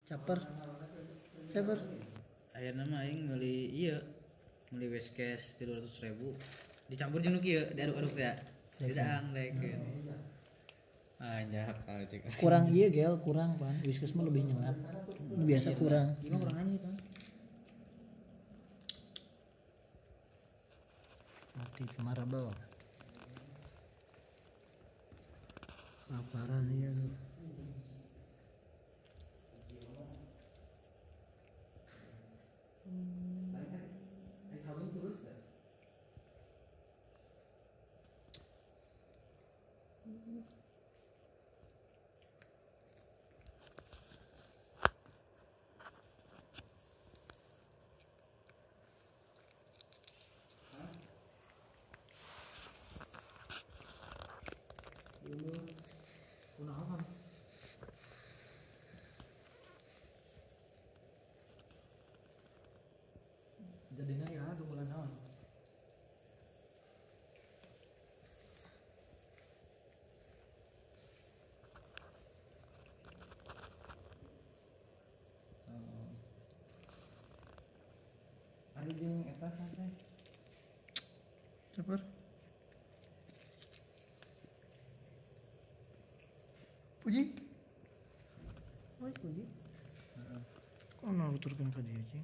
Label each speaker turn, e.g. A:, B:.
A: Caper. Caper.
B: Ayeuna mah aing meuli Westcast 300.000 dicampur jeung nu kieu diaduk-aduk teh. Didaang deukeun. Anjak kalau cek.
A: Kurang ieu gel, kurang pan. Whiskas mah lebih nyengat. Biasa kurang.
B: Ieu kurang anjing kan.
A: Mati marble. Laparan ieu. Kunaon? Jadinya ya tuh bulan naon? Ada jeung eta santai. Caper. Puji. Puji. Heeh. Kok nuturkeun ka dieu, Cing?